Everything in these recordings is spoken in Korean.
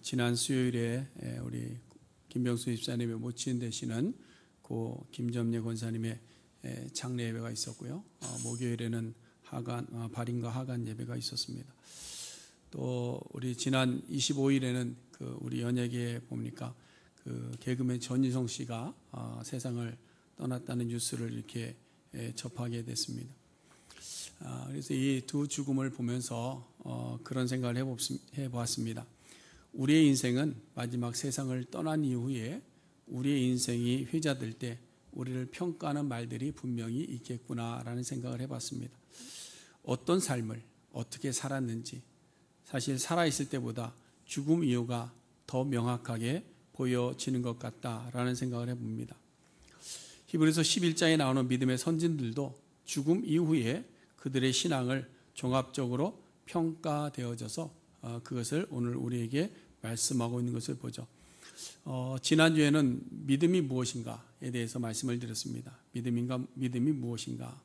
지난 수요일에 우리 김병수 집사님의 모친 되시는 고 김점례 권사님의 장례 예배가 있었고요. 목요일에는 발인과 하간 예배가 있었습니다. 또 우리 지난 25일에는 우리 연예계에 보니까 개그맨 전유성 씨가 세상을 떠났다는 뉴스를 이렇게 접하게 됐습니다. 그래서 이 두 죽음을 보면서 그런 생각을 해보았습니다. 우리의 인생은 마지막 세상을 떠난 이후에 우리의 인생이 회자될 때 우리를 평가하는 말들이 분명히 있겠구나라는 생각을 해봤습니다. 어떤 삶을 어떻게 살았는지 사실 살아있을 때보다 죽음 이유가 더 명확하게 보여지는 것 같다라는 생각을 해봅니다. 히브리서 11장에 나오는 믿음의 선진들도 죽음 이후에 그들의 신앙을 종합적으로 평가되어져서 그것을 오늘 우리에게 말씀하고 있는 것을 보죠. 지난주에는 믿음이 무엇인가에 대해서 말씀을 드렸습니다. 믿음이 무엇인가?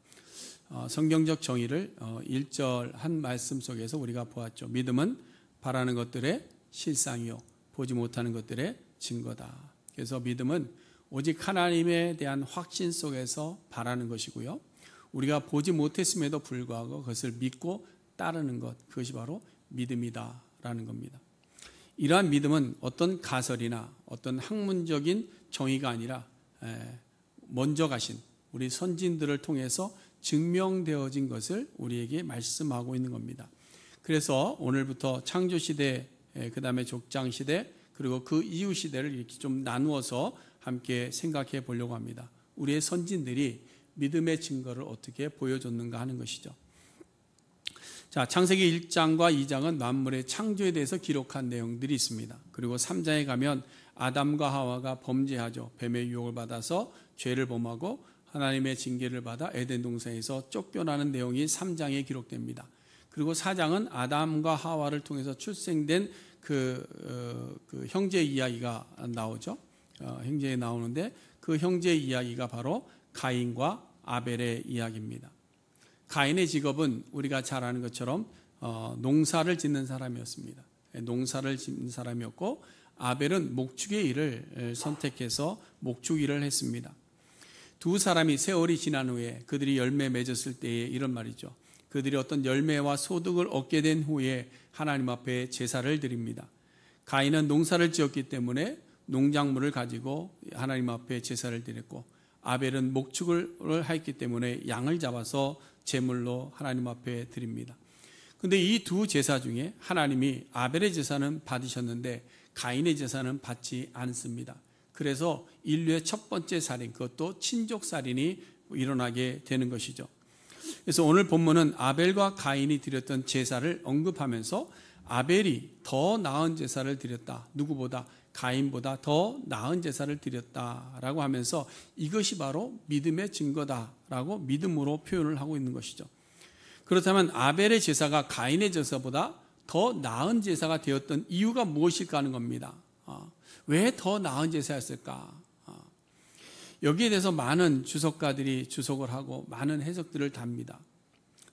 성경적 정의를 1절 한 말씀 속에서 우리가 보았죠. 믿음은 바라는 것들의 실상이요 보지 못하는 것들의 증거다. 그래서 믿음은 오직 하나님에 대한 확신 속에서 바라는 것이고요. 우리가 보지 못했음에도 불구하고 그것을 믿고 따르는 것, 그것이 바로 믿음이다라는 겁니다. 이러한 믿음은 어떤 가설이나 어떤 학문적인 정의가 아니라 먼저 가신 우리 선진들을 통해서 증명되어진 것을 우리에게 말씀하고 있는 겁니다. 그래서 오늘부터 창조시대, 그 다음에 족장시대, 그리고 그 이후 시대를 이렇게 좀 나누어서 함께 생각해 보려고 합니다. 우리의 선진들이 믿음의 증거를 어떻게 보여줬는가 하는 것이죠. 자, 창세기 1장과 2장은 만물의 창조에 대해서 기록한 내용들이 있습니다. 그리고 3장에 가면 아담과 하와가 범죄하죠. 뱀의 유혹을 받아서 죄를 범하고 하나님의 징계를 받아 에덴 동산에서 쫓겨나는 내용이 3장에 기록됩니다. 그리고 4장은 아담과 하와를 통해서 출생된 그 형제 이야기가 나오죠. 형제에 나오는데 그 형제 이야기가 바로 가인과 아벨의 이야기입니다. 가인의 직업은 우리가 잘 아는 것처럼 농사를 짓는 사람이었습니다. 농사를 짓는 사람이었고 아벨은 목축의 일을 선택해서 목축 일을 했습니다. 두 사람이 세월이 지난 후에 그들이 열매 맺었을 때에 이런 말이죠. 그들이 어떤 열매와 소득을 얻게 된 후에 하나님 앞에 제사를 드립니다. 가인은 농사를 지었기 때문에 농작물을 가지고 하나님 앞에 제사를 드렸고 아벨은 목축을 했기 때문에 양을 잡아서 제물로 하나님 앞에 드립니다. 그런데 이 두 제사 중에 하나님이 아벨의 제사는 받으셨는데 가인의 제사는 받지 않습니다. 그래서 인류의 첫 번째 살인, 그것도 친족 살인이 일어나게 되는 것이죠. 그래서 오늘 본문은 아벨과 가인이 드렸던 제사를 언급하면서 아벨이 더 나은 제사를 드렸다. 누구보다 가인보다 더 나은 제사를 드렸다라고 하면서 이것이 바로 믿음의 증거다라고 믿음으로 표현을 하고 있는 것이죠. 그렇다면 아벨의 제사가 가인의 제사보다 더 나은 제사가 되었던 이유가 무엇일까 하는 겁니다. 왜 더 나은 제사였을까? 여기에 대해서 많은 주석가들이 주석을 하고 많은 해석들을 답니다.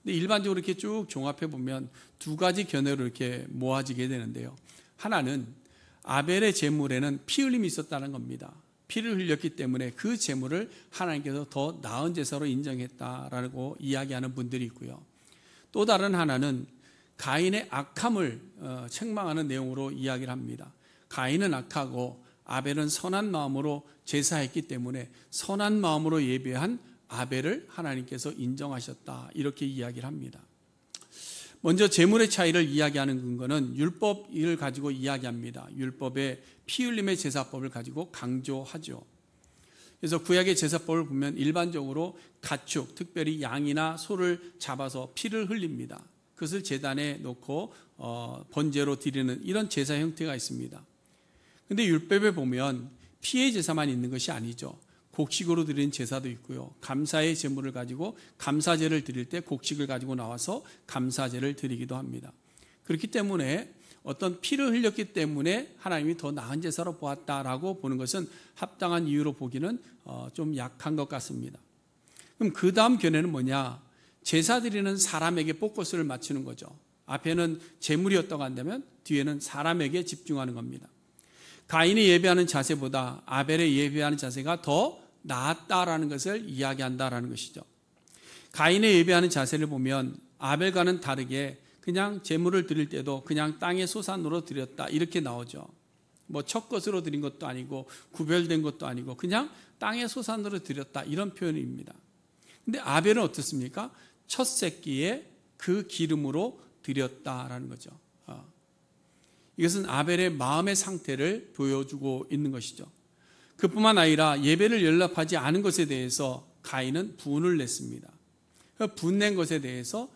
근데 일반적으로 이렇게 쭉 종합해 보면 두 가지 견해로 이렇게 모아지게 되는데요. 하나는 아벨의 제물에는 피 흘림이 있었다는 겁니다. 피를 흘렸기 때문에 그 제물을 하나님께서 더 나은 제사로 인정했다라고 이야기하는 분들이 있고요. 또 다른 하나는 가인의 악함을 책망하는 내용으로 이야기를 합니다. 가인은 악하고 아벨은 선한 마음으로 제사했기 때문에 선한 마음으로 예배한 아벨을 하나님께서 인정하셨다, 이렇게 이야기를 합니다. 먼저 제물의 차이를 이야기하는 근거는 율법을 가지고 이야기합니다. 율법의 피 흘림의 제사법을 가지고 강조하죠. 그래서 구약의 제사법을 보면 일반적으로 가축, 특별히 양이나 소를 잡아서 피를 흘립니다. 그것을 제단에 놓고 번제로 드리는 이런 제사 형태가 있습니다. 그런데 율법에 보면 피의 제사만 있는 것이 아니죠. 곡식으로 드리는 제사도 있고요. 감사의 제물을 가지고 감사제를 드릴 때 곡식을 가지고 나와서 감사제를 드리기도 합니다. 그렇기 때문에 어떤 피를 흘렸기 때문에 하나님이 더 나은 제사로 보았다라고 보는 것은 합당한 이유로 보기는 좀 약한 것 같습니다. 그럼 그 다음 견해는 뭐냐? 제사 드리는 사람에게 복것을 맞추는 거죠. 앞에는 재물이었다고 한다면 뒤에는 사람에게 집중하는 겁니다. 가인이 예배하는 자세보다 아벨의 예배하는 자세가 더 나았다라는 것을 이야기한다라는 것이죠. 가인의 예배하는 자세를 보면 아벨과는 다르게 그냥 제물을 드릴 때도 그냥 땅의 소산으로 드렸다 이렇게 나오죠. 뭐 첫 것으로 드린 것도 아니고 구별된 것도 아니고 그냥 땅의 소산으로 드렸다 이런 표현입니다. 근데 아벨은 어떻습니까? 첫 새끼에 그 기름으로 드렸다라는 거죠. 이것은 아벨의 마음의 상태를 보여주고 있는 것이죠. 그뿐만 아니라 예배를 연락하지 않은 것에 대해서 가인은 분을 냈습니다. 분낸 것에 대해서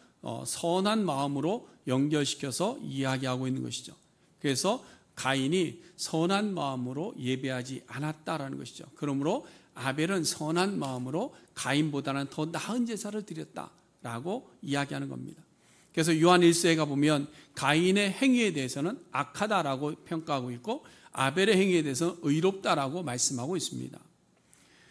선한 마음으로 연결시켜서 이야기하고 있는 것이죠. 그래서 가인이 선한 마음으로 예배하지 않았다라는 것이죠. 그러므로 아벨은 선한 마음으로 가인보다는 더 나은 제사를 드렸다라고 이야기하는 겁니다. 그래서 요한 1서에 가보면 가인의 행위에 대해서는 악하다라고 평가하고 있고 아벨의 행위에 대해서는 의롭다라고 말씀하고 있습니다.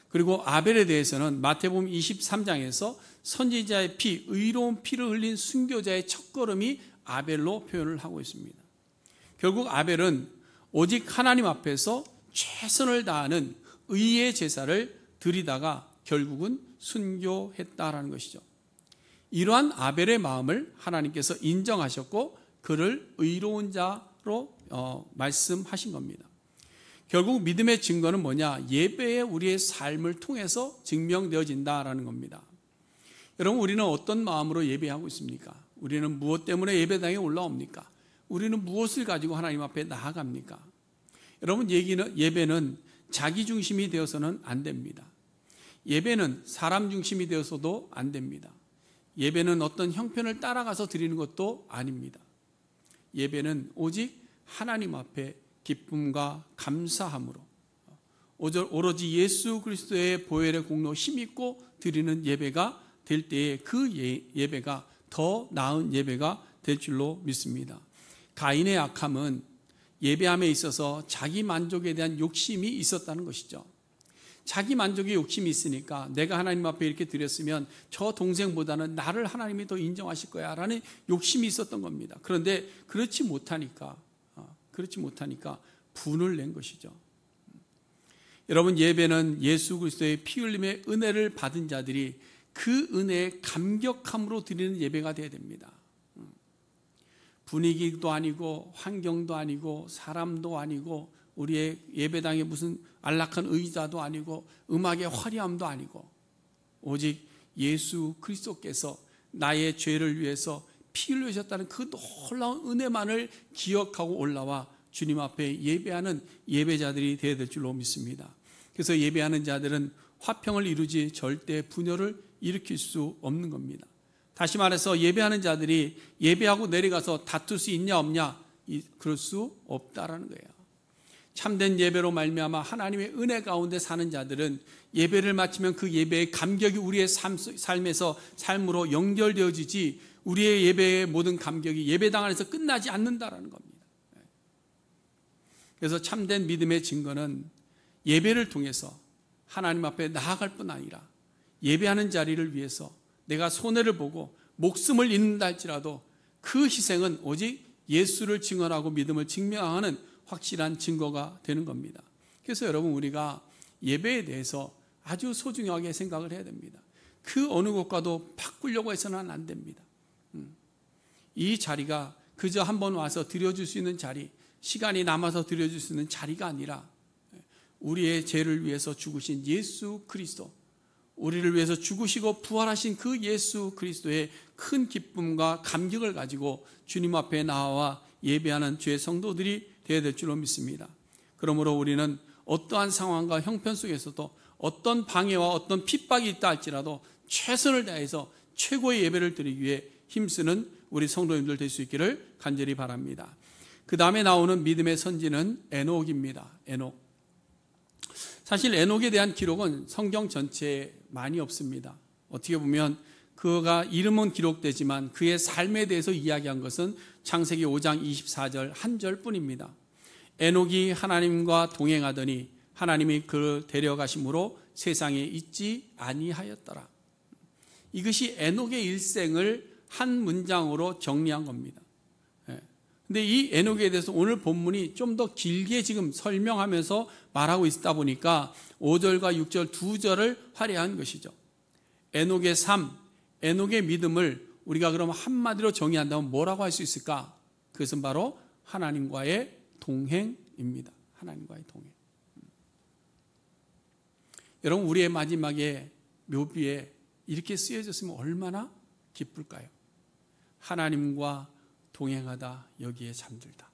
그리고 아벨에 대해서는 마태복음 23장에서 선지자의 피, 의로운 피를 흘린 순교자의 첫걸음이 아벨로 표현을 하고 있습니다. 결국 아벨은 오직 하나님 앞에서 최선을 다하는 의의 제사를 드리다가 결국은 순교했다라는 것이죠. 이러한 아벨의 마음을 하나님께서 인정하셨고 그를 의로운 자로 말씀하신 겁니다. 결국 믿음의 증거는 뭐냐? 예배에 우리의 삶을 통해서 증명되어진다라는 겁니다. 여러분, 우리는 어떤 마음으로 예배하고 있습니까? 우리는 무엇 때문에 예배당에 올라옵니까? 우리는 무엇을 가지고 하나님 앞에 나아갑니까? 여러분, 예배는 자기 중심이 되어서는 안 됩니다. 예배는 사람 중심이 되어서도 안 됩니다. 예배는 어떤 형편을 따라가서 드리는 것도 아닙니다. 예배는 오직 하나님 앞에 기쁨과 감사함으로 오로지 예수 그리스도의 보혈의 공로 힘있고 드리는 예배가 될 때에 그 예배가 더 나은 예배가 될 줄로 믿습니다. 가인의 악함은 예배함에 있어서 자기 만족에 대한 욕심이 있었다는 것이죠. 자기 만족에 욕심이 있으니까 내가 하나님 앞에 이렇게 드렸으면 저 동생보다는 나를 하나님이 더 인정하실 거야 라는 욕심이 있었던 겁니다. 그런데 그렇지 못하니까 분을 낸 것이죠. 여러분, 예배는 예수 그리스도의 피 흘림의 은혜를 받은 자들이 그 은혜에 감격함으로 드리는 예배가 되어야 됩니다. 분위기도 아니고 환경도 아니고 사람도 아니고 우리의 예배당에 무슨 안락한 의자도 아니고 음악의 화려함도 아니고 오직 예수 그리스도께서 나의 죄를 위해서 피 흘리셨다는 그 놀라운 은혜만을 기억하고 올라와 주님 앞에 예배하는 예배자들이 되어야 될 줄로 믿습니다. 그래서 예배하는 자들은 화평을 이루지 절대 분열을 일으킬 수 없는 겁니다. 다시 말해서 예배하는 자들이 예배하고 내려가서 다툴 수 있냐 없냐, 그럴 수 없다라는 거예요. 참된 예배로 말미암아 하나님의 은혜 가운데 사는 자들은 예배를 마치면 그 예배의 감격이 우리의 삶으로 연결되어지지 우리의 예배의 모든 감격이 예배당 안에서 끝나지 않는다라는 겁니다. 그래서 참된 믿음의 증거는 예배를 통해서 하나님 앞에 나아갈 뿐 아니라 예배하는 자리를 위해서 내가 손해를 보고 목숨을 잃는다 할지라도 그 희생은 오직 예수를 증언하고 믿음을 증명하는 확실한 증거가 되는 겁니다. 그래서 여러분, 우리가 예배에 대해서 아주 소중하게 생각을 해야 됩니다. 그 어느 것과도 바꾸려고 해서는 안 됩니다. 이 자리가 그저 한번 와서 드려줄 수 있는 자리, 시간이 남아서 드려줄 수 있는 자리가 아니라 우리의 죄를 위해서 죽으신 예수 그리스도, 우리를 위해서 죽으시고 부활하신 그 예수 그리스도의 큰 기쁨과 감격을 가지고 주님 앞에 나와 예배하는 주의 성도들이 되어야 될 줄로 믿습니다. 그러므로 우리는 어떠한 상황과 형편 속에서도 어떤 방해와 어떤 핍박이 있다 할지라도 최선을 다해서 최고의 예배를 드리기 위해 힘쓰는 우리 성도님들 될 수 있기를 간절히 바랍니다. 그 다음에 나오는 믿음의 선지는 에녹입니다. 에녹. 사실 에녹에 대한 기록은 성경 전체에 많이 없습니다. 어떻게 보면 그가 이름은 기록되지만 그의 삶에 대해서 이야기한 것은 창세기 5장 24절 한 절뿐입니다. 에녹이 하나님과 동행하더니 하나님이 그를 데려가심으로 세상에 있지 아니하였더라. 이것이 에녹의 일생을 한 문장으로 정리한 겁니다. 근데 이 에녹에 대해서 오늘 본문이 좀 더 길게 지금 설명하면서 말하고 있다 보니까 5절과 6절 두 절을 활용한 것이죠. 에녹의 삶, 에녹의 믿음을 우리가 그럼 한마디로 정의한다면 뭐라고 할 수 있을까? 그것은 바로 하나님과의 동행입니다. 하나님과의 동행. 여러분, 우리의 마지막에 묘비에 이렇게 쓰여졌으면 얼마나 기쁠까요? 하나님과 동행하다 여기에 잠들다.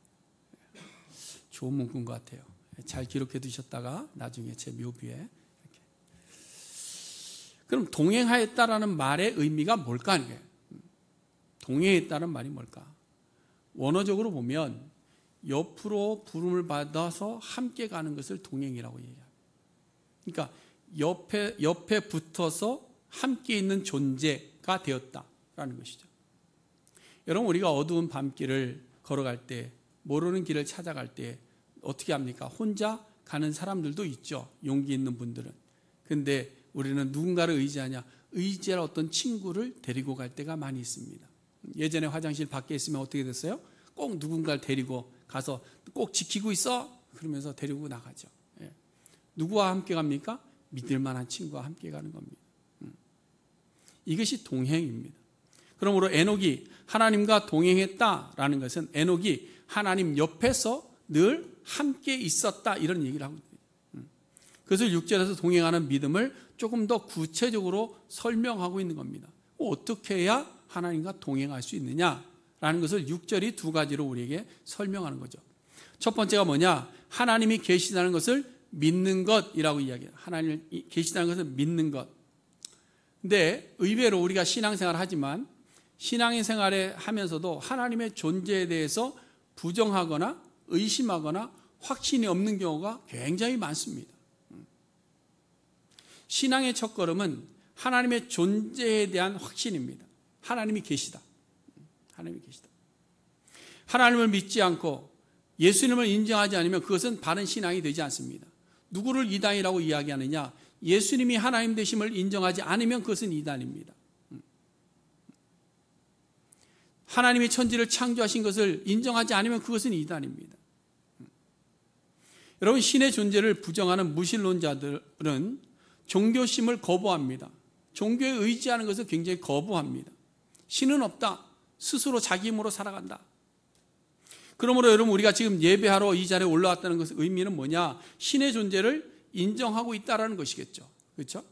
좋은 문구인 것 같아요. 잘 기록해 두셨다가 나중에 제 묘비에 이렇게. 그럼 동행하였다라는 말의 의미가 뭘까? 동행했다는 말이 뭘까? 원어적으로 보면 옆으로 부름을 받아서 함께 가는 것을 동행이라고 얘기합니다. 그러니까 옆에 붙어서 함께 있는 존재가 되었다라는 것이죠. 여러분, 우리가 어두운 밤길을 걸어갈 때, 모르는 길을 찾아갈 때 어떻게 합니까? 혼자 가는 사람들도 있죠. 용기 있는 분들은. 근데 우리는 누군가를 의지하냐? 의지할 어떤 친구를 데리고 갈 때가 많이 있습니다. 예전에 화장실 밖에 있으면 어떻게 됐어요? 꼭 누군가를 데리고 가서 꼭 지키고 있어? 그러면서 데리고 나가죠. 누구와 함께 갑니까? 믿을 만한 친구와 함께 가는 겁니다. 이것이 동행입니다. 그러므로 에녹이 하나님과 동행했다라는 것은 에녹이 하나님 옆에서 늘 함께 있었다, 이런 얘기를 하고 있습니다. 그것을 6절에서 동행하는 믿음을 조금 더 구체적으로 설명하고 있는 겁니다. 어떻게 해야 하나님과 동행할 수 있느냐라는 것을 6절이 두 가지로 우리에게 설명하는 거죠. 첫 번째가 뭐냐? 하나님이 계시다는 것을 믿는 것이라고 이야기해요. 하나님이 계시다는 것을 믿는 것. 근데 의외로 우리가 신앙생활을 하지만 신앙생활에 하면서도 하나님의 존재에 대해서 부정하거나 의심하거나 확신이 없는 경우가 굉장히 많습니다. 신앙의 첫걸음은 하나님의 존재에 대한 확신입니다. 하나님이 계시다. 하나님이 계시다. 하나님을 믿지 않고 예수님을 인정하지 않으면 그것은 바른 신앙이 되지 않습니다. 누구를 이단이라고 이야기하느냐? 예수님이 하나님 되심을 인정하지 않으면 그것은 이단입니다. 하나님이 천지를 창조하신 것을 인정하지 않으면 그것은 이단입니다. 여러분, 신의 존재를 부정하는 무신론자들은 종교심을 거부합니다. 종교에 의지하는 것을 굉장히 거부합니다. 신은 없다. 스스로 자기 힘으로 살아간다. 그러므로 여러분, 우리가 지금 예배하러 이 자리에 올라왔다는 것의 의미는 뭐냐? 신의 존재를 인정하고 있다는 것이겠죠. 그렇죠?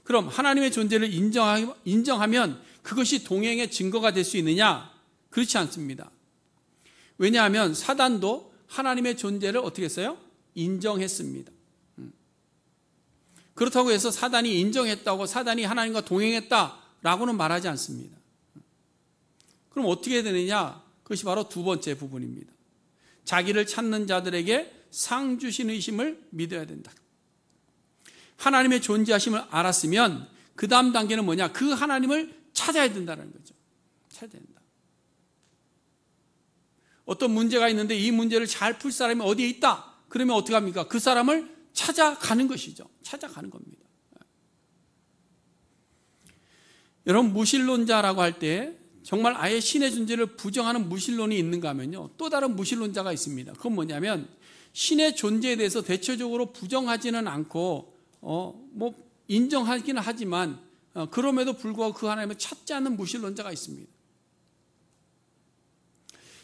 그럼 하나님의 존재를 인정하면 그것이 동행의 증거가 될 수 있느냐? 그렇지 않습니다. 왜냐하면 사단도 하나님의 존재를 어떻게 했어요? 인정했습니다. 그렇다고 해서 사단이 인정했다고 사단이 하나님과 동행했다라고는 말하지 않습니다. 그럼 어떻게 되느냐? 그것이 바로 두 번째 부분입니다. 자기를 찾는 자들에게 상 주신 의심을 믿어야 된다. 하나님의 존재하심을 알았으면 그 다음 단계는 뭐냐? 그 하나님을 찾아야 된다는 거죠. 찾아야 된다. 어떤 문제가 있는데 이 문제를 잘 풀 사람이 어디에 있다? 그러면 어떻게 합니까? 그 사람을 찾아가는 것이죠. 찾아가는 겁니다. 여러분, 무신론자라고 할 때 정말 아예 신의 존재를 부정하는 무신론이 있는가 하면요, 또 다른 무신론자가 있습니다. 그건 뭐냐면 신의 존재에 대해서 대체적으로 부정하지는 않고 인정하기는 하지만 그럼에도 불구하고 그 하나님을 찾지 않는 무신론자가 있습니다.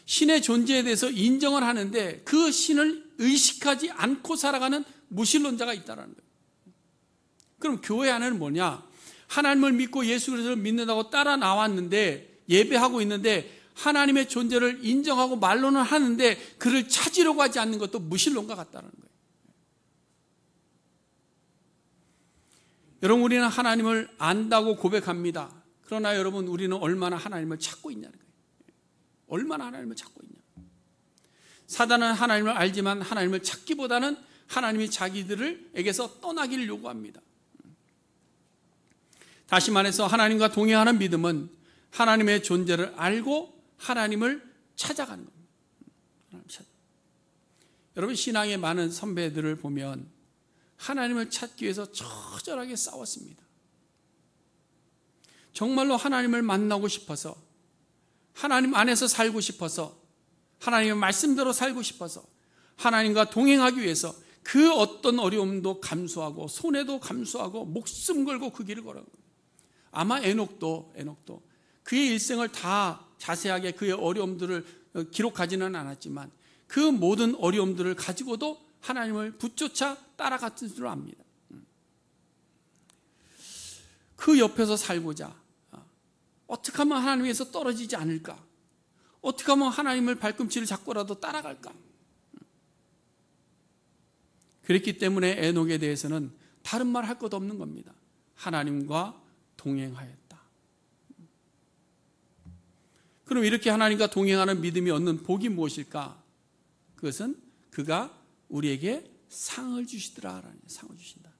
신의 존재에 대해서 인정을 하는데 그 신을 의식하지 않고 살아가는 무신론자가 있다는 거예요. 그럼 교회 안에는 뭐냐? 하나님을 믿고 예수 그리스도를 믿는다고 따라 나왔는데 예배하고 있는데 하나님의 존재를 인정하고 말로는 하는데 그를 찾으려고 하지 않는 것도 무신론과 같다는 거예요. 여러분, 우리는 하나님을 안다고 고백합니다. 그러나 여러분, 우리는 얼마나 하나님을 찾고 있냐는 거예요. 얼마나 하나님을 찾고 있냐. 사단은 하나님을 알지만 하나님을 찾기보다는 하나님이 자기들에게서 떠나기를 요구합니다. 다시 말해서 하나님과 동행하는 믿음은 하나님의 존재를 알고 하나님을 찾아가는 겁니다. 하나님을 찾아. 여러분, 신앙의 많은 선배들을 보면 하나님을 찾기 위해서 처절하게 싸웠습니다. 정말로 하나님을 만나고 싶어서, 하나님 안에서 살고 싶어서, 하나님의 말씀대로 살고 싶어서 하나님과 동행하기 위해서 그 어떤 어려움도 감수하고 손해도 감수하고 목숨 걸고 그 길을 걸어간 거예요. 아마 에녹도 그의 일생을 다 자세하게 그의 어려움들을 기록하지는 않았지만 그 모든 어려움들을 가지고도 하나님을 붙조차 따라갔을 줄 압니다. 그 옆에서 살고자 어떻게 하면 하나님에서 떨어지지 않을까? 어떻게 하면 하나님을 발꿈치를 잡고라도 따라갈까? 그랬기 때문에 에녹에 대해서는 다른 말 할 것 없는 겁니다. 하나님과 동행하였다. 그럼 이렇게 하나님과 동행하는 믿음이 얻는 복이 무엇일까? 그것은 그가 우리에게 상을 주시더라라는 상을 주신다.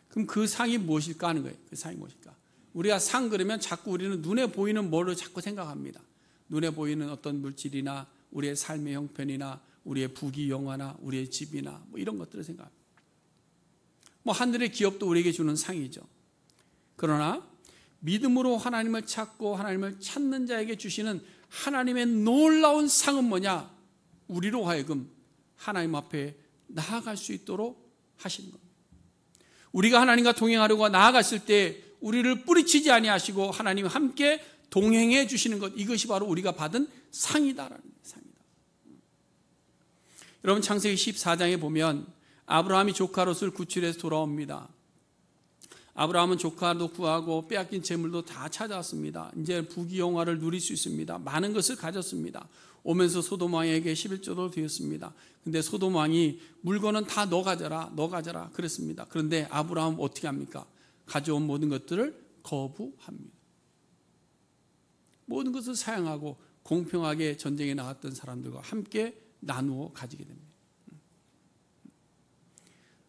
그럼 그 상이 무엇일까 하는 거예요. 그 상이 무엇일까? 우리가 상 그러면 자꾸 우리는 눈에 보이는 뭐를 자꾸 생각합니다. 눈에 보이는 어떤 물질이나 우리의 삶의 형편이나 우리의 부귀 영화나 우리의 집이나 뭐 이런 것들을 생각합니다. 뭐 하늘의 기업도 우리에게 주는 상이죠. 그러나 믿음으로 하나님을 찾고 하나님을 찾는 자에게 주시는 하나님의 놀라운 상은 뭐냐? 우리로 하여금 하나님 앞에 나아갈 수 있도록 하시는 겁니다. 우리가 하나님과 동행하려고 나아갔을 때 우리를 뿌리치지 아니하시고 하나님과 함께 동행해 주시는 것, 이것이 바로 우리가 받은 상이다라는 상이다. 여러분 창세기 14장에 보면 아브라함이 조카 롯을 구출해서 돌아옵니다. 아브라함은 조카도 구하고 빼앗긴 재물도 다 찾아왔습니다. 이제 부귀영화를 누릴 수 있습니다. 많은 것을 가졌습니다. 오면서 소돔 왕에게 11조도 드렸습니다. 근데 소돔 왕이 물건은 다 너 가져라 그랬습니다. 그런데 아브라함은 어떻게 합니까? 가져온 모든 것들을 거부합니다. 모든 것을 사양하고 공평하게 전쟁에 나갔던 사람들과 함께 나누어 가지게 됩니다.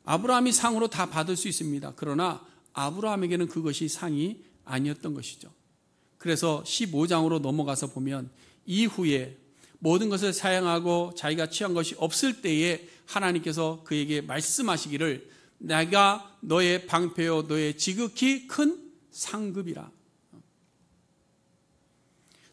아브라함이 상으로 다 받을 수 있습니다. 그러나 아브라함에게는 그것이 상이 아니었던 것이죠. 그래서 15장으로 넘어가서 보면 이후에 모든 것을 사양하고 자기가 취한 것이 없을 때에 하나님께서 그에게 말씀하시기를 내가 너의 방패요 너의 지극히 큰 상급이라.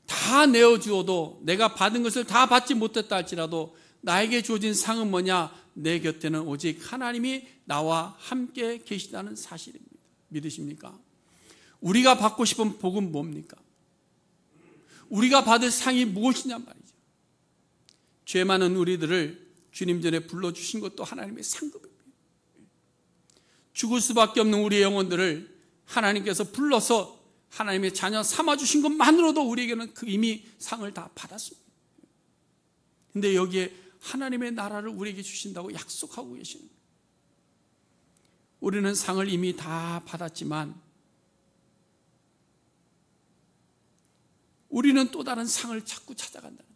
다 내어주어도 내가 받은 것을 다 받지 못했다 할지라도 나에게 주어진 상은 뭐냐? 내 곁에는 오직 하나님이 나와 함께 계시다는 사실입니다. 믿으십니까? 우리가 받고 싶은 복은 뭡니까? 우리가 받을 상이 무엇이냐 말이죠. 죄 많은 우리들을 주님 전에 불러주신 것도 하나님의 상급입니다. 죽을 수밖에 없는 우리의 영혼들을 하나님께서 불러서 하나님의 자녀 삼아주신 것만으로도 우리에게는 이미 상을 다 받았습니다. 그런데 여기에 하나님의 나라를 우리에게 주신다고 약속하고 계시는 거예요. 우리는 상을 이미 다 받았지만 우리는 또 다른 상을 자꾸 찾아간다는 거예요.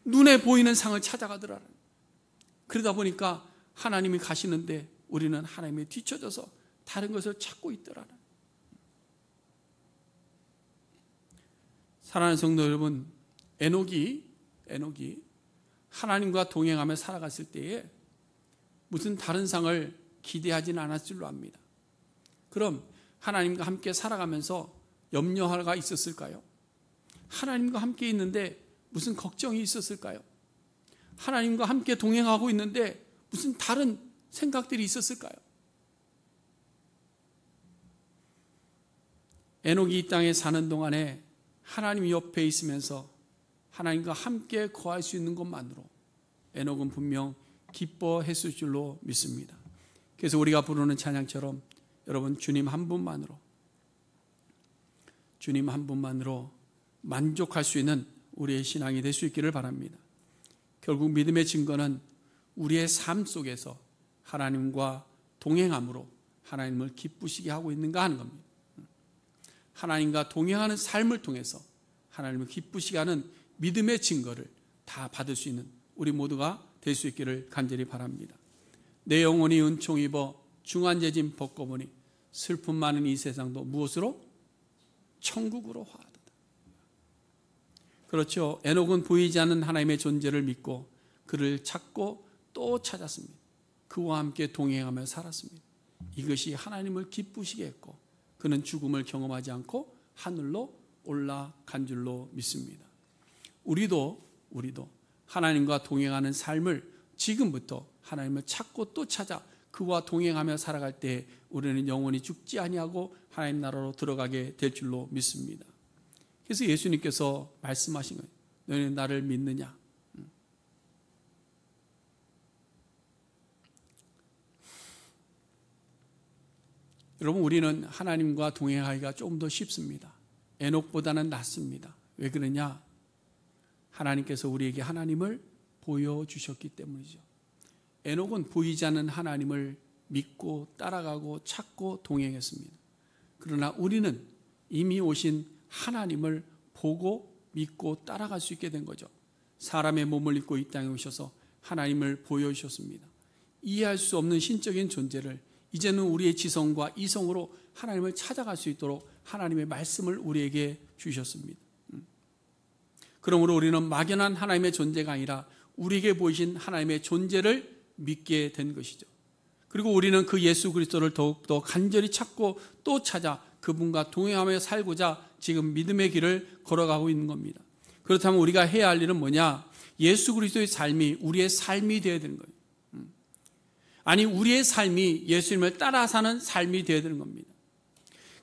눈에 보이는 상을 찾아가더라는 거예요. 그러다 보니까 하나님이 가시는데 우리는 하나님에 뒤처져서 다른 것을 찾고 있더라는 거예요. 사랑하는 성도 여러분, 에녹이 하나님과 동행하며 살아갔을 때에 무슨 다른 상을 기대하지는 않았을 줄로 압니다. 그럼 하나님과 함께 살아가면서 염려가 있었을까요? 하나님과 함께 있는데 무슨 걱정이 있었을까요? 하나님과 함께 동행하고 있는데 무슨 다른 생각들이 있었을까요? 에녹이 이 땅에 사는 동안에 하나님 옆에 있으면서 하나님과 함께 거할 수 있는 것만으로 에녹은 분명 기뻐했을 줄로 믿습니다. 그래서 우리가 부르는 찬양처럼 여러분 주님 한 분만으로 만족할 수 있는 우리의 신앙이 될 수 있기를 바랍니다. 결국 믿음의 증거는 우리의 삶 속에서 하나님과 동행함으로 하나님을 기쁘시게 하고 있는가 하는 겁니다. 하나님과 동행하는 삶을 통해서 하나님을 기쁘시게 하는 믿음의 증거를 다 받을 수 있는 우리 모두가 될 수 있기를 간절히 바랍니다. 내 영혼이 은총 입어 중한재짐 벗고보니 슬픔 많은 이 세상도 무엇으로? 천국으로 화하도다. 그렇죠. 에녹은 보이지 않는 하나님의 존재를 믿고 그를 찾고 또 찾았습니다. 그와 함께 동행하며 살았습니다. 이것이 하나님을 기쁘시게 했고 그는 죽음을 경험하지 않고 하늘로 올라간 줄로 믿습니다. 우리도 우리도 하나님과 동행하는 삶을 지금부터 하나님을 찾고 또 찾아 그와 동행하며 살아갈 때 우리는 영원히 죽지 아니하고 하나님 나라로 들어가게 될 줄로 믿습니다. 그래서 예수님께서 말씀하신 거예요. 너희는 나를 믿느냐? 여러분, 우리는 하나님과 동행하기가 조금 더 쉽습니다. 에녹보다는 낫습니다. 왜 그러냐? 하나님께서 우리에게 하나님을 보여주셨기 때문이죠. 에녹은 보이지 않는 하나님을 믿고 따라가고 찾고 동행했습니다. 그러나 우리는 이미 오신 하나님을 보고 믿고 따라갈 수 있게 된 거죠. 사람의 몸을 입고 이 땅에 오셔서 하나님을 보여주셨습니다. 이해할 수 없는 신적인 존재를 이제는 우리의 지성과 이성으로 하나님을 찾아갈 수 있도록 하나님의 말씀을 우리에게 주셨습니다. 그러므로 우리는 막연한 하나님의 존재가 아니라 우리에게 보이신 하나님의 존재를 믿게 된 것이죠. 그리고 우리는 그 예수 그리스도를 더욱더 간절히 찾고 또 찾아 그분과 동행하며 살고자 지금 믿음의 길을 걸어가고 있는 겁니다. 그렇다면 우리가 해야 할 일은 뭐냐? 예수 그리스도의 삶이 우리의 삶이 되어야 되는 거예요. 아니, 우리의 삶이 예수님을 따라 사는 삶이 되어야 되는 겁니다.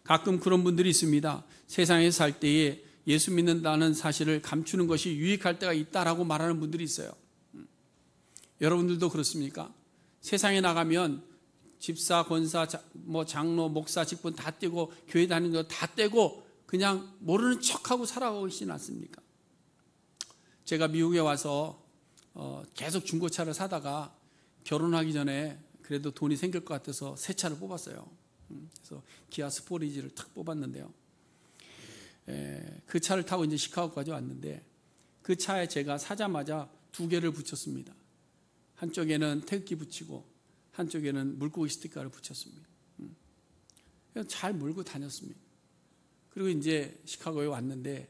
가끔 그런 분들이 있습니다. 세상에 살 때에 예수 믿는다는 사실을 감추는 것이 유익할 때가 있다라고 말하는 분들이 있어요. 여러분들도 그렇습니까? 세상에 나가면 집사, 권사, 장로, 목사, 직분 다 떼고 교회 다니는 거 다 떼고 그냥 모르는 척하고 살아가고 있지는 않습니까? 제가 미국에 와서 계속 중고차를 사다가 결혼하기 전에 그래도 돈이 생길 것 같아서 새 차를 뽑았어요. 그래서 기아 스포리지를 탁 뽑았는데요. 그 차를 타고 이제 시카고까지 왔는데 그 차에 제가 사자마자 2개를 붙였습니다. 한쪽에는 태극기 붙이고 한쪽에는 물고기 스티커를 붙였습니다. 잘 몰고 다녔습니다. 그리고 이제 시카고에 왔는데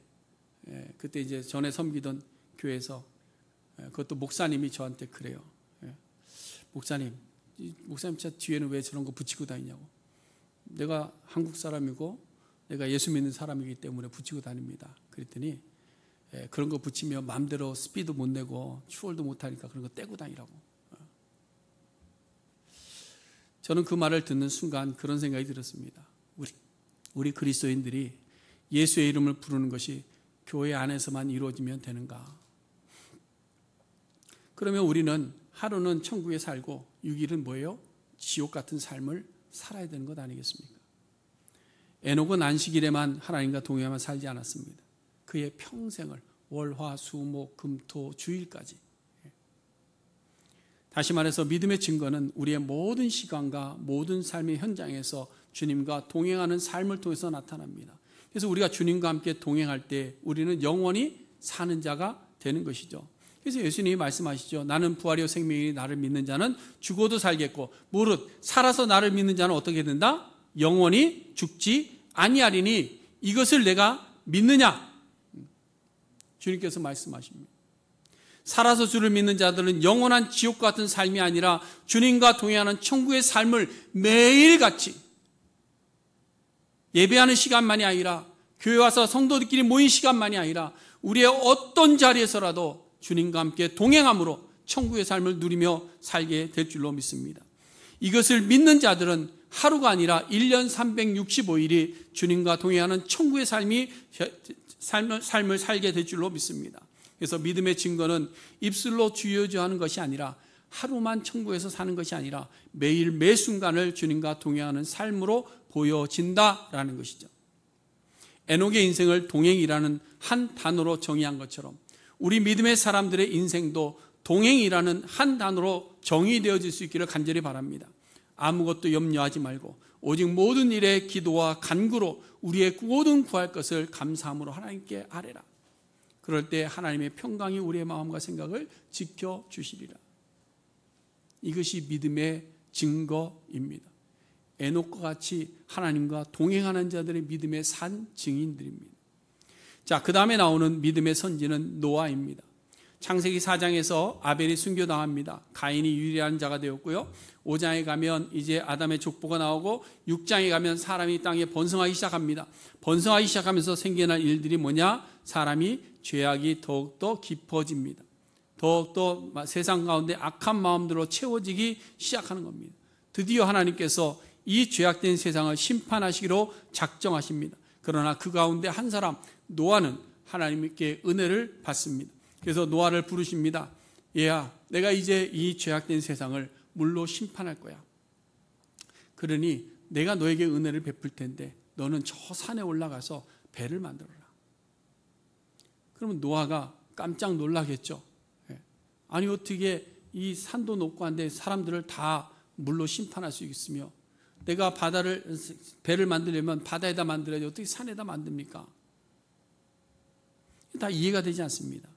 그때 이제 전에 섬기던 교회에서 그것도 목사님이 저한테 그래요. 목사님 차 뒤에는 왜 저런 거 붙이고 다니냐고. 내가 한국 사람이고 내가 예수 믿는 사람이기 때문에 붙이고 다닙니다. 그랬더니 그런 거 붙이면 마음대로 스피드 못 내고 추월도 못 하니까 그런 거 떼고 다니라고. 저는 그 말을 듣는 순간 그런 생각이 들었습니다. 우리 그리스도인들이 예수의 이름을 부르는 것이 교회 안에서만 이루어지면 되는가? 그러면 우리는 하루는 천국에 살고 6일은 뭐예요? 지옥 같은 삶을 살아야 되는 것 아니겠습니까? 에녹은 안식일에만 하나님과 동행하며 살지 않았습니다. 그의 평생을 월, 화, 수, 목, 금, 토, 주일까지. 다시 말해서 믿음의 증거는 우리의 모든 시간과 모든 삶의 현장에서 주님과 동행하는 삶을 통해서 나타납니다. 그래서 우리가 주님과 함께 동행할 때 우리는 영원히 사는 자가 되는 것이죠. 그래서 예수님이 말씀하시죠. 나는 부활이요 생명이니 나를 믿는 자는 죽어도 살겠고 무릇 살아서 나를 믿는 자는 어떻게 된다? 영원히 죽지 아니하리니 이것을 내가 믿느냐? 주님께서 말씀하십니다. 살아서 주를 믿는 자들은 영원한 지옥 같은 삶이 아니라 주님과 동행하는 천국의 삶을 매일같이 예배하는 시간만이 아니라 교회 와서 성도들끼리 모인 시간만이 아니라 우리의 어떤 자리에서라도 주님과 함께 동행함으로 천국의 삶을 누리며 살게 될 줄로 믿습니다. 이것을 믿는 자들은 하루가 아니라 1년 365일이 주님과 동행하는 천국의 삶을 살게 될 줄로 믿습니다. 그래서 믿음의 증거는 입술로 주여주하는 것이 아니라 하루만 천국에서 사는 것이 아니라 매일 매 순간을 주님과 동행하는 삶으로 보여진다라는 것이죠. 에녹의 인생을 동행이라는 한 단어로 정의한 것처럼 우리 믿음의 사람들의 인생도 동행이라는 한 단어로 정의되어질 수 있기를 간절히 바랍니다. 아무것도 염려하지 말고 오직 모든 일에 기도와 간구로 우리의 모든 구할 것을 감사함으로 하나님께 아뢰라. 그럴 때 하나님의 평강이 우리의 마음과 생각을 지켜주시리라. 이것이 믿음의 증거입니다. 에녹과 같이 하나님과 동행하는 자들의 믿음의 산 증인들입니다. 자, 그 다음에 나오는 믿음의 선지는 노아입니다. 창세기 4장에서 아벨이 순교당합니다. 가인이 유리한 자가 되었고요. 5장에 가면 이제 아담의 족보가 나오고 6장에 가면 사람이 땅에 번성하기 시작합니다. 번성하기 시작하면서 생겨난 일들이 뭐냐? 사람이 죄악이 더욱더 깊어집니다. 더욱더 세상 가운데 악한 마음들로 채워지기 시작하는 겁니다. 드디어 하나님께서 이 죄악된 세상을 심판하시기로 작정하십니다. 그러나 그 가운데 한 사람 노아는 하나님께 은혜를 받습니다. 그래서 노아를 부르십니다. 얘야, 내가 이제 이 죄악된 세상을 물로 심판할 거야. 그러니 내가 너에게 은혜를 베풀 텐데 너는 저 산에 올라가서 배를 만들어라. 그러면 노아가 깜짝 놀라겠죠. 아니 어떻게 이 산도 높고 한데 사람들을 다 물로 심판할 수 있으며 내가 배를 만들려면 바다에다 만들어야지 어떻게 산에다 만듭니까? 다 이해가 되지 않습니다.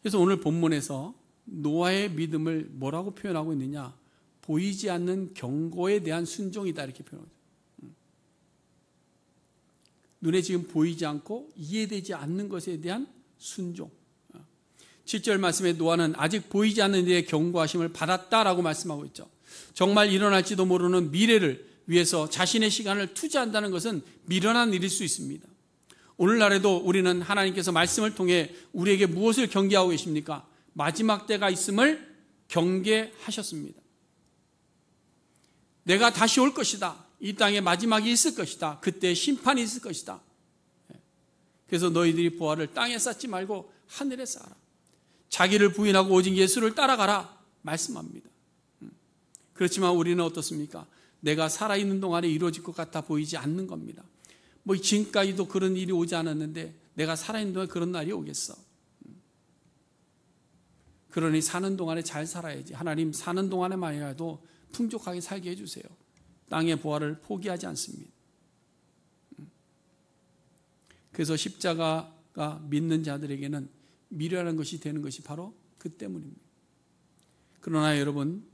그래서 오늘 본문에서 노아의 믿음을 뭐라고 표현하고 있느냐? 보이지 않는 경고에 대한 순종이다 이렇게 표현합니다. 눈에 지금 보이지 않고 이해되지 않는 것에 대한 순종. 7절 말씀에 노아는 아직 보이지 않는 데에 경고하심을 받았다라고 말씀하고 있죠. 정말 일어날지도 모르는 미래를 위해서 자신의 시간을 투자한다는 것은 미련한 일일 수 있습니다. 오늘날에도 우리는 하나님께서 말씀을 통해 우리에게 무엇을 경계하고 계십니까? 마지막 때가 있음을 경계하셨습니다. 내가 다시 올 것이다. 이 땅에 마지막이 있을 것이다. 그때 심판이 있을 것이다. 그래서 너희들이 보화를 땅에 쌓지 말고 하늘에 쌓아라. 자기를 부인하고 오직 예수를 따라가라 말씀합니다. 그렇지만 우리는 어떻습니까? 내가 살아있는 동안에 이루어질 것 같아 보이지 않는 겁니다. 지금까지도 그런 일이 오지 않았는데 내가 살아있는 동안에 그런 날이 오겠어. 그러니 사는 동안에 잘 살아야지. 하나님 사는 동안에만이라도 풍족하게 살게 해주세요. 땅의 보화를 포기하지 않습니다. 그래서 십자가가 믿는 자들에게는 미련한 것이 되는 것이 바로 그 때문입니다. 그러나 여러분,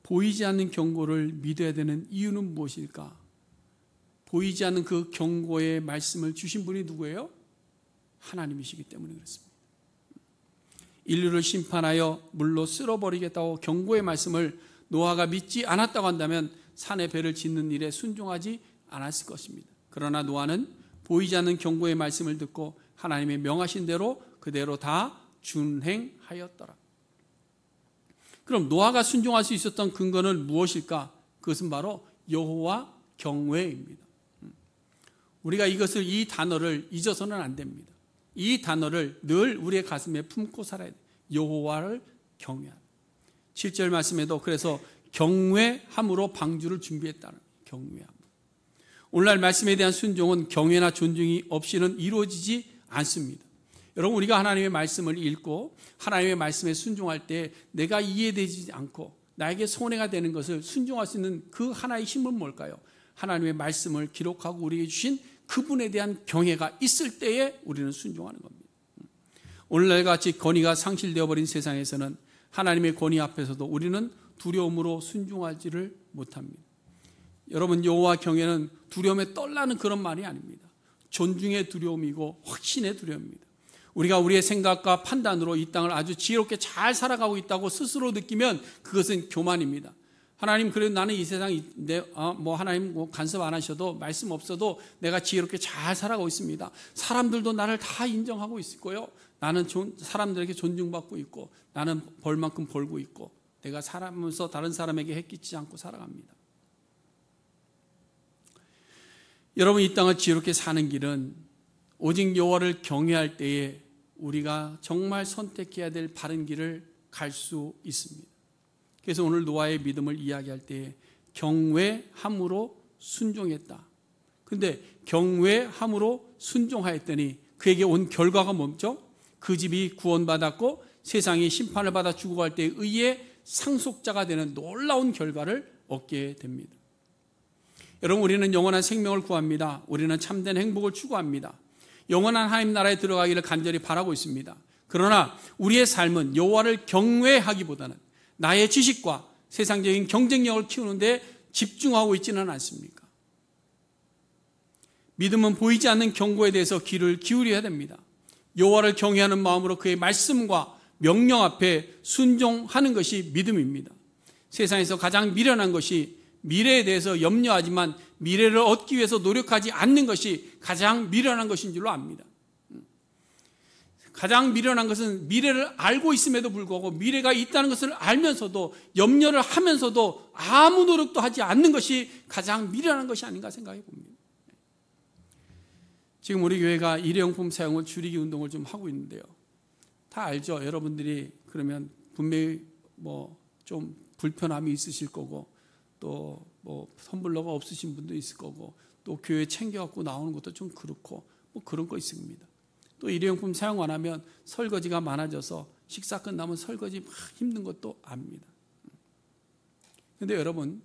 보이지 않는 경고를 믿어야 되는 이유는 무엇일까? 보이지 않는 그 경고의 말씀을 주신 분이 누구예요? 하나님이시기 때문에 그렇습니다. 인류를 심판하여 물로 쓸어버리겠다고 경고의 말씀을 노아가 믿지 않았다고 한다면 산에 배를 짓는 일에 순종하지 않았을 것입니다. 그러나 노아는 보이지 않는 경고의 말씀을 듣고 하나님의 명하신 대로 그대로 다 준행하였더라. 그럼 노아가 순종할 수 있었던 근거는 무엇일까? 그것은 바로 여호와 경외입니다. 우리가 이 단어를 잊어서는 안 됩니다. 이 단어를 늘 우리의 가슴에 품고 살아야 돼요. 여호와를 경외하라. 7절 말씀에도 그래서 경외함으로 방주를 준비했다는 경외함. 오늘날 말씀에 대한 순종은 경외나 존중이 없이는 이루어지지 않습니다. 여러분, 우리가 하나님의 말씀을 읽고 하나님의 말씀에 순종할 때 내가 이해되지 않고 나에게 손해가 되는 것을 순종할 수 있는 그 하나의 힘은 뭘까요? 하나님의 말씀을 기록하고 우리에게 주신 그분에 대한 경외가 있을 때에 우리는 순종하는 겁니다. 오늘날 같이 권위가 상실되어 버린 세상에서는 하나님의 권위 앞에서도 우리는 두려움으로 순종하지를 못합니다. 여러분, 여호와 경외는 두려움에 떨라는 그런 말이 아닙니다. 존중의 두려움이고 확신의 두려움입니다. 우리가 우리의 생각과 판단으로 이 땅을 아주 지혜롭게 잘 살아가고 있다고 스스로 느끼면 그것은 교만입니다. 하나님, 그래도 나는 이 세상 하나님 간섭 안 하셔도 말씀 없어도 내가 지혜롭게 잘 살아가고 있습니다. 사람들도 나를 다 인정하고 있고요. 나는 사람들에게 존중받고 있고 나는 벌 만큼 벌고 있고 내가 살아가면서 다른 사람에게 해끼지 않고 살아갑니다. 여러분, 이 땅을 지혜롭게 사는 길은 오직 여호와를 경외할 때에 우리가 정말 선택해야 될 바른 길을 갈 수 있습니다. 그래서 오늘 노아의 믿음을 이야기할 때 경외함으로 순종했다. 그런데 경외함으로 순종하였더니 그에게 온 결과가 뭐죠? 그 집이 구원받았고 세상이 심판을 받아 죽어갈 때에 의의 상속자가 되는 놀라운 결과를 얻게 됩니다. 여러분, 우리는 영원한 생명을 구합니다. 우리는 참된 행복을 추구합니다. 영원한 하나님 나라에 들어가기를 간절히 바라고 있습니다. 그러나 우리의 삶은 여호와를 경외하기보다는 나의 지식과 세상적인 경쟁력을 키우는데 집중하고 있지는 않습니까? 믿음은 보이지 않는 경고에 대해서 귀를 기울여야 됩니다. 여호와를 경외하는 마음으로 그의 말씀과 명령 앞에 순종하는 것이 믿음입니다. 세상에서 가장 미련한 것이 미래에 대해서 염려하지만 미래를 얻기 위해서 노력하지 않는 것이 가장 미련한 것인 줄로 압니다. 가장 미련한 것은 미래를 알고 있음에도 불구하고 미래가 있다는 것을 알면서도 염려를 하면서도 아무 노력도 하지 않는 것이 가장 미련한 것이 아닌가 생각해 봅니다. 지금 우리 교회가 일회용품 사용을 줄이기 운동을 좀 하고 있는데요. 다 알죠. 여러분들이 그러면 분명히 좀 불편함이 있으실 거고 또 텀블러가 없으신 분도 있을 거고 또 교회 챙겨갖고 나오는 것도 좀 그렇고 그런 거 있습니다. 또 일회용품 사용 안 하면 설거지가 많아져서 식사 끝나면 설거지 막 힘든 것도 압니다. 그런데 여러분,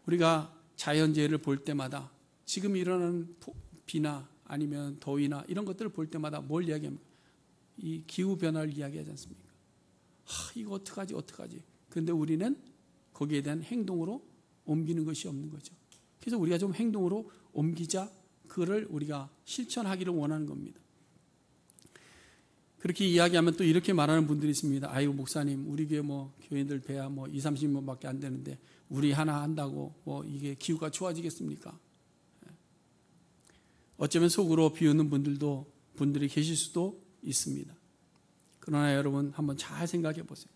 우리가 자연재해를 볼 때마다 지금 일어나는 비나 아니면 더위나 이런 것들을 볼 때마다 뭘 이야기합니까? 이 기후변화를 이야기하지 않습니까? 이거 어떡하지? 그런데 우리는 거기에 대한 행동으로 옮기는 것이 없는 거죠. 그래서 우리가 좀 행동으로 옮기자, 그거를 우리가 실천하기를 원하는 겁니다. 그렇게 이야기하면 또 이렇게 말하는 분들이 있습니다. 아이고 목사님, 우리 교회 교인들 배야 20-30명밖에 안 되는데 우리 하나 한다고 이게 기후가 좋아지겠습니까? 어쩌면 속으로 비웃는 분들이 계실 수도 있습니다. 그러나 여러분 한번 잘 생각해 보세요.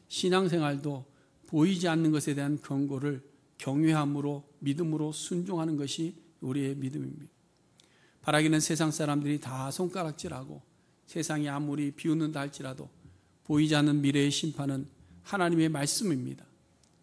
신앙생활도 보이지 않는 것에 대한 경고를 경외함으로 믿음으로 순종하는 것이 우리의 믿음입니다. 바라기는 세상 사람들이 다 손가락질하고 세상이 아무리 비웃는다 할지라도 보이지 않는 미래의 심판은 하나님의 말씀입니다.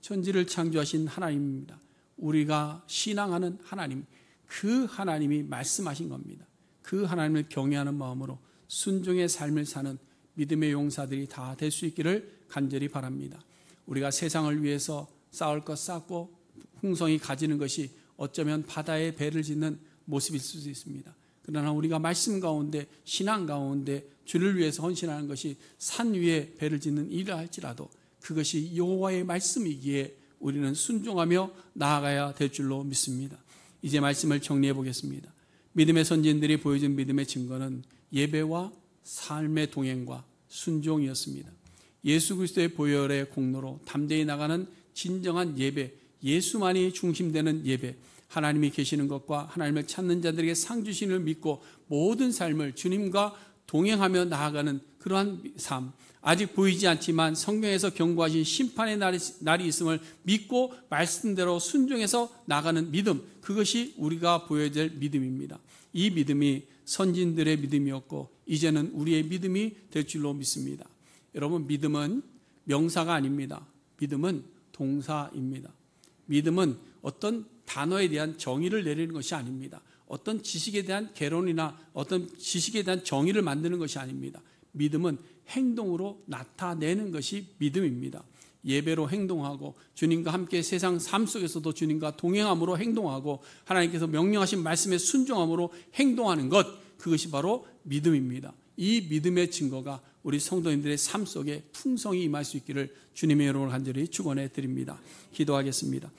천지를 창조하신 하나님입니다. 우리가 신앙하는 하나님, 그 하나님이 말씀하신 겁니다. 그 하나님을 경외하는 마음으로 순종의 삶을 사는 믿음의 용사들이 다 될 수 있기를 간절히 바랍니다. 우리가 세상을 위해서 쌓을 것 쌓고 풍성히 가지는 것이 어쩌면 바다에 배를 짓는 모습일 수도 있습니다. 그러나 우리가 말씀 가운데 신앙 가운데 주를 위해서 헌신하는 것이 산 위에 배를 짓는 일을 할지라도 그것이 여호와의 말씀이기에 우리는 순종하며 나아가야 될 줄로 믿습니다. 이제 말씀을 정리해 보겠습니다. 믿음의 선진들이 보여준 믿음의 증거는 예배와 삶의 동행과 순종이었습니다. 예수 그리스도의 보혈의 공로로 담대히 나가는 진정한 예배, 예수만이 중심되는 예배, 하나님이 계시는 것과 하나님을 찾는 자들에게 상 주심을 믿고 모든 삶을 주님과 동행하며 나아가는 그러한 삶, 아직 보이지 않지만 성경에서 경고하신 심판의 날이 있음을 믿고 말씀대로 순종해서 나가는 믿음, 그것이 우리가 보여야 될 믿음입니다. 이 믿음이 선진들의 믿음이었고 이제는 우리의 믿음이 될 줄로 믿습니다. 여러분, 믿음은 명사가 아닙니다. 믿음은 동사입니다. 믿음은 어떤 단어에 대한 정의를 내리는 것이 아닙니다. 어떤 지식에 대한 개론이나 어떤 지식에 대한 정의를 만드는 것이 아닙니다. 믿음은 행동으로 나타내는 것이 믿음입니다. 예배로 행동하고 주님과 함께 세상 삶 속에서도 주님과 동행함으로 행동하고 하나님께서 명령하신 말씀에 순종함으로 행동하는 것, 그것이 바로 믿음입니다. 이 믿음의 증거가 우리 성도님들의 삶 속에 풍성히 임할 수 있기를 주님의 이름으로 간절히 축원해 드립니다. 기도하겠습니다.